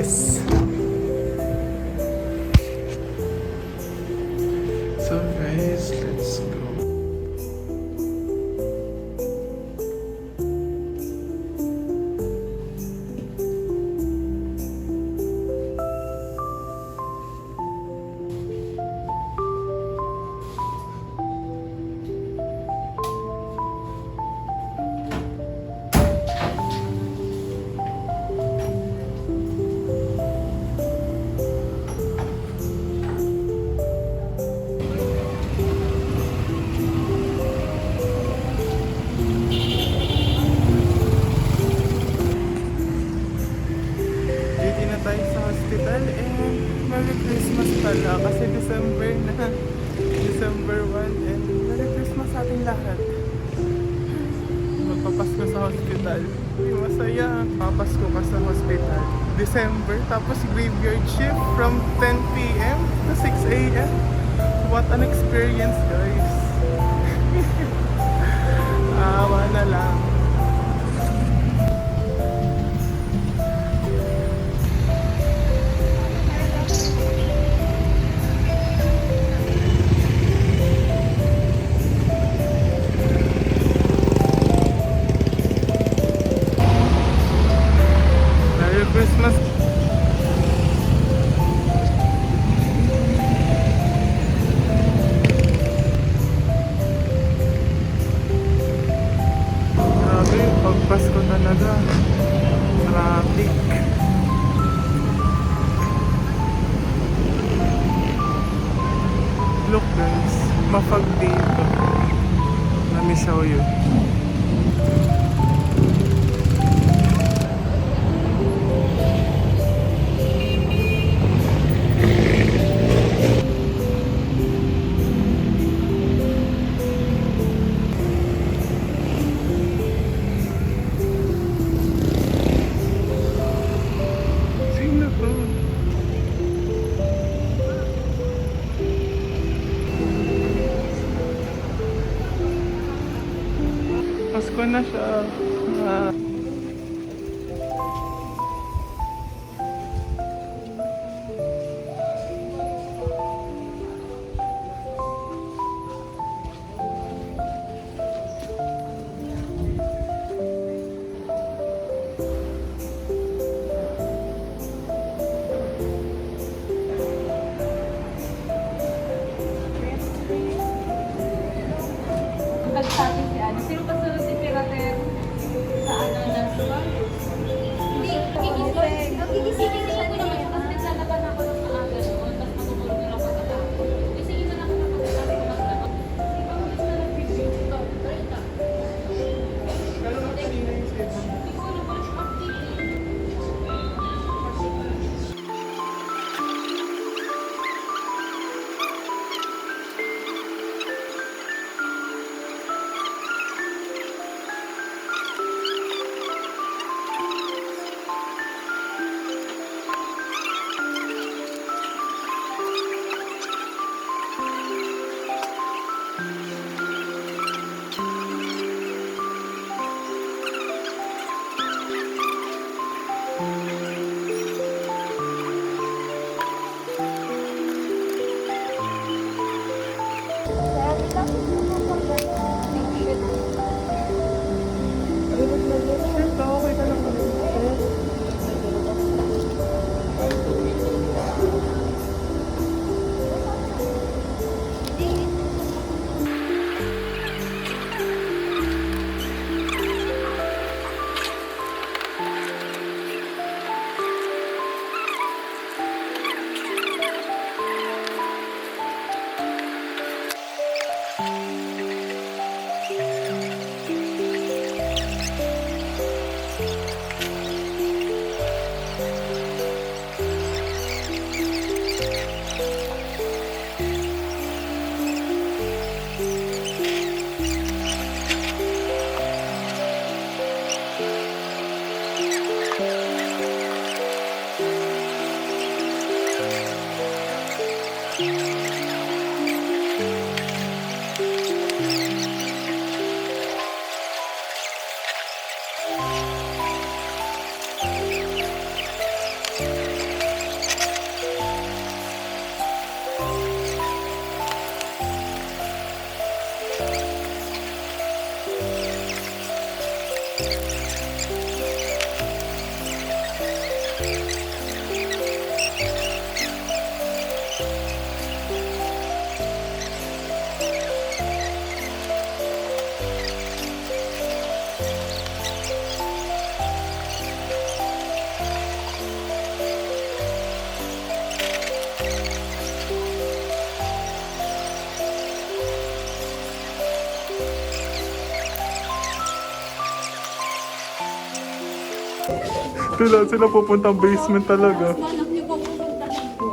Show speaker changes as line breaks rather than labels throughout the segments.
guys. So guys, let's go. Tayo sa hospital and Merry Christmas pala kasi December na, December 1 and Merry Christmas sa ating lahat. Magpapasko sa hospital, uy masaya. Papasko ka sa hospital December, tapos graveyard shift from 10 p.m. to 6 a.m. What an experience guys. Awa na lang. Christmas. Grabe, pagpasko talaga. Traffic. Look guys, mafag dito. Let me show you. Pasko na siya.
Sabi si ano, sino pa sunod si Pirater sa ano na suwa? Hindi, gigisingin nila ko naman yung tapos naglalaban ako ng maaga noon, tapos matutulog nila ako sa tapo. Gisingin na lang ako ng pagkatapos ko maglalaban. Di ba ulit na nag-review ito? Rita.
Pero kanina yung safety.
Hindi ko alam pala siya
Sila pupuntang basement talaga.
Anak niyo pa pupunta dito.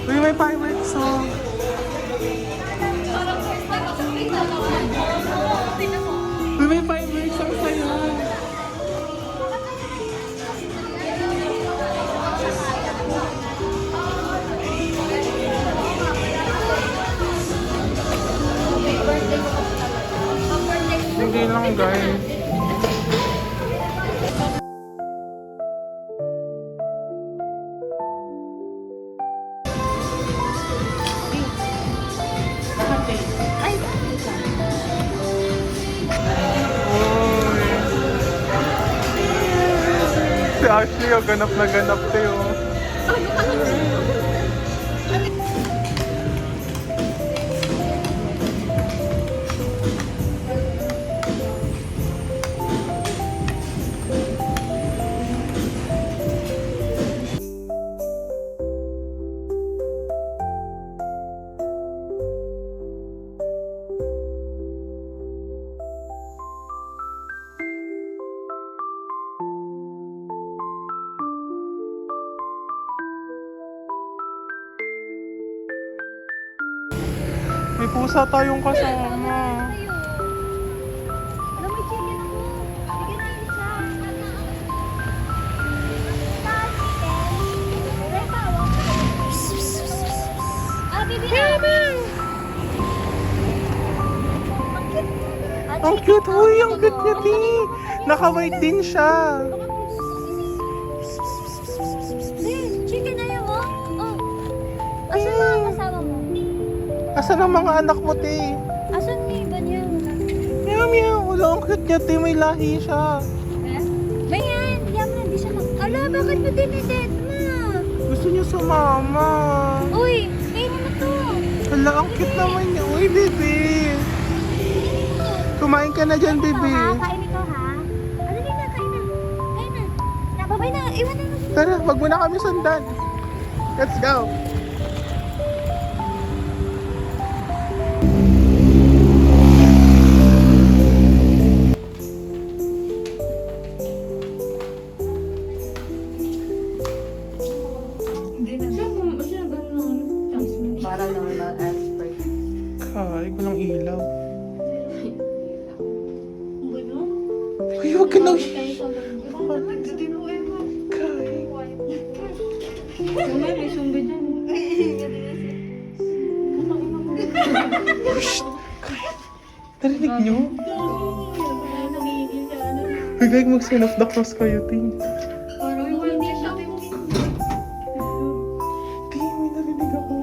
Uy, may fireworks song. Uy, may fireworks song sa'yo. Hindi lang guys. Si Ashley, oh, ganap na ganap tayo. May pusa tayong kasama.
Alam mo, chicken ako. Bigyan na yung isa. Bibi na!
Ang cute! Uy, ang cute niya, Ti! Naka-white din siya.
Chicken na yun, oh. Oh. Asan mga kasama mo?
Asan ang mga anak mo, Ti?
Asan yung iba niya?
Meow, meow. Wala, ang cute niya, Ti. May lahi siya.
Bayan, diyan mo, hindi siya Ala, bakit mo dinidate na?
Gusto niya sumama.
Uy, kainin mo to.
Hala, ang cute naman niya. Uy, baby. Kumain ka na dyan, baby.
Kain ikaw, ha? Ano din na, kain na. Kain na. Nababay na, iwan na.
Tara, wag mo na kami sundan. Let's go.
Para lang na-expert.
Kay, walang ilaw. Uy, wag ka nang... Kay.
May sumbi dyan.
Narinig niyo? Huwag like mag-sign of the cross kayo, Ting.
Parang hindi siya.
Ting, may narinig ako.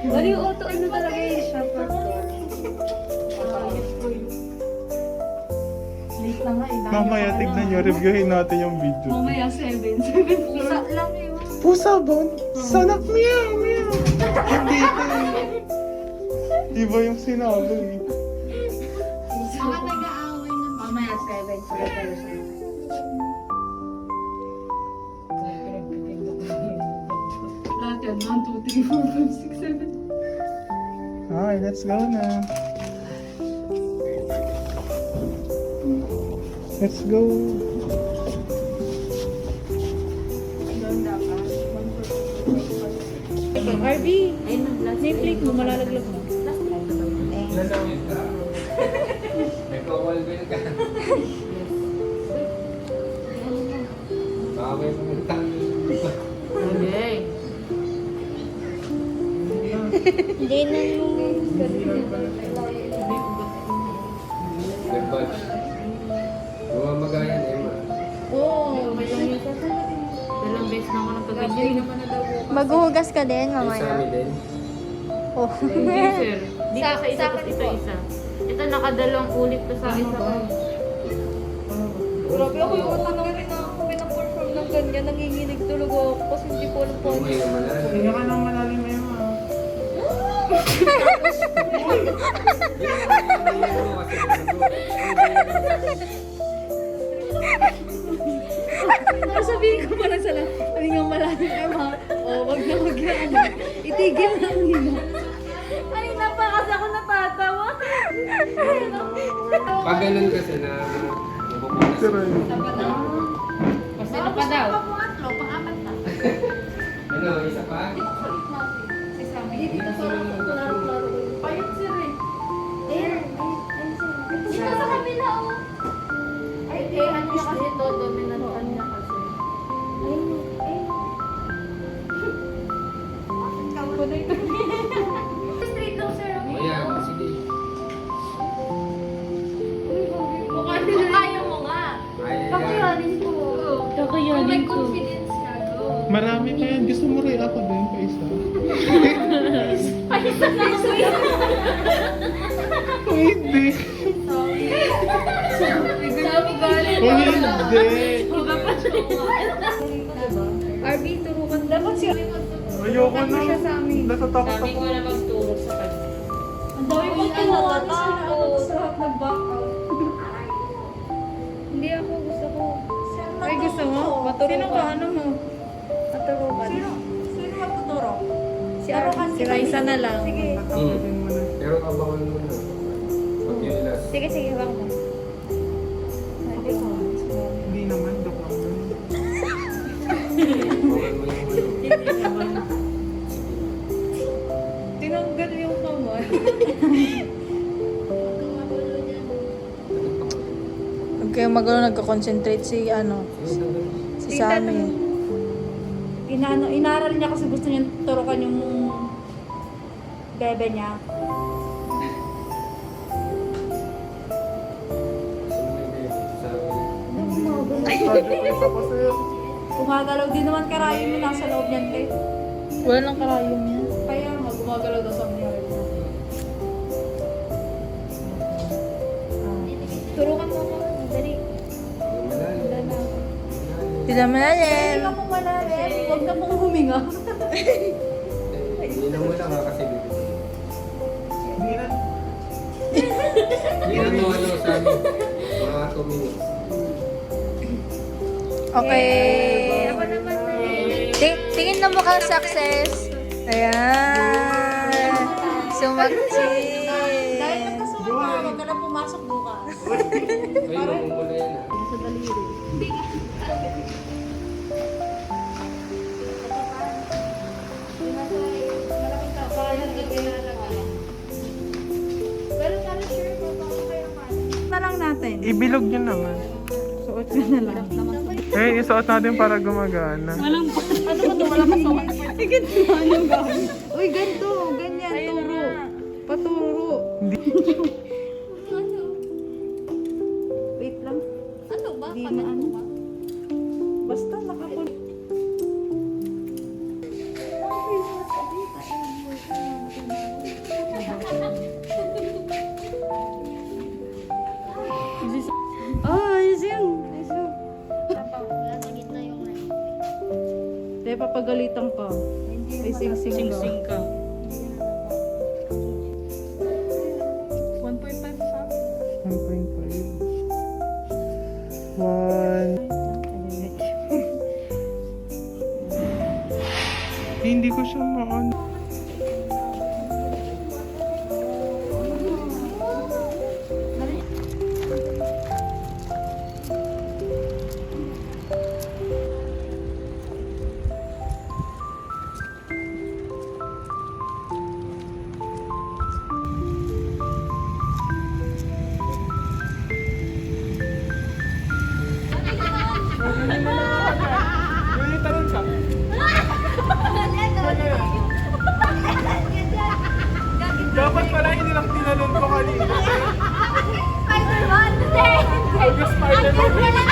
Bali yung auto ano talaga yung shopper store. Late na nga eh.
Mamaya, tignan nyo. Reviewin natin yung video.
Mamaya 7. 7 pusa lang eh.
Pusa ba? Sanak, meow, meow. Hindi ito eh. Iba yung sinabi eh.
Baka nag-aaway na. Mamaya 7 for the person. Lahat yan. 1, 2, 3, 4, 5, 6, 7.
Okay, let's go na. Let's go.
RB, name plate mo, malalaglag mo.
Nagkawalwil ka. Baka may pumunta.
Hindi na yung...
Nag-batch. Bumamagayan, Emma.
Oo, may lang yun. Dalang beses na ako nagkaganyan.
Maghuhugas ka din,
Yung sa
mamaya.
amin din.
Oh.
Hindi, sir. Di kasi isa, tapos isa-isa. Ito, nakadalawang ulit to sa isa.
Grabe ako yung matanongin na kami na perform ng ganyan, nanginginig tulog ako kasi hindi ko alam po.
Yung may naman
Kaya ka nang malalim, Emma.
Sabihin ko pa lang sana, hindi nga malalim, Emma. Wag na. Itigil lang nila.
Ay, kasi ako natatawa.
Pag ganun kasi na nabubunas.
Sir,
Kasi ano pa daw?
Pangatlo, pang-apat na.
Ano, isa pa?
Si Sammy. Dito parang klaro-klaro. Payat sir eh. Ayan. Dito sa kabila oh. Ay, ano niya kasi to, dominantan niya kasi. Straight lang sir.
O yan, sige.
Kaya mo nga.
Ay, yan.
Kakayanin ko.
Kakayanin
May
ko.
confidence ka, go.
marami pa yan. Gusto mo rin ako din pa isa?
Paisa na ako yun.
Kung hindi.
Sabi galing.
Kung hindi.
RB, turukan. Dapat siya.
Ayoko na.
Siya sa amin.
Natatakot
Sabi
ako.
ko na magturo sa kanya.
Ang dami pang tuwa. Natatakot.
Sarap nag-back out. Hindi ako, gusto ko. Ay, gusto mo? Maturo Sino ka? Ano mo? Maturukan.
Sino magtuturo?
Si Raisa na lang. Sige.
Tatakotin mo na.
Pero abangan mo na. Pag yun last.
Sige, wag mo.
Hindi naman. Joke lang yun.
Abangan mo yung ano.
Tinanggal yung kamay.
Huwag kayong magulo, nagka-concentrate si Sammy.
Inaral niya kasi gusto niya turukan yung bebe niya.
Project ko isa pa sa'yo.
Gumagalaw din naman karayo mo nasa loob niyan, te.
Wala nang karayom yan.
Kaya nga, gumagalaw daw sa niya. Turukan mo ako. Dali.
Sila
Hindi
malalim.
ka pong malalim. Huwag na pong huminga.
Hindi na mo lang kasi bibig.
Hindi na.
Hindi na mo ano sa amin. Mga 2 minutes.
Okay.
Ako naman eh.
Tingin na mukhang success. Ayan. Sumakti.
Dahil nagkasulat ka, huwag ka na pumasok bukas.
Ay, mamumula yan ah.
Sa daliri. Malaking kabayan, pero sana sure ko baka kayo
Na lang natin.
Ibilog nyo naman.
Suot ka na lang.
Eh, isuot natin para gumagana.
Ano ba ito? Wala pa sa
Uy, ganito. Ganyan. Turo. Paturo. Wait lang.
Ano ba?
Di na ano. Basta nakapun. Ayos yan. Ayos yan.
Nasa gitna yung line.
Hindi, papagalitan ka. May sing-sing ka.
Sing-sing ka.
1.5 sa
1.5. 1. Hindi ko siya ma-on. May tanong siya. Dapat pala hindi lang tinanong ko kanina.
Spider-Man!
Spider-Man.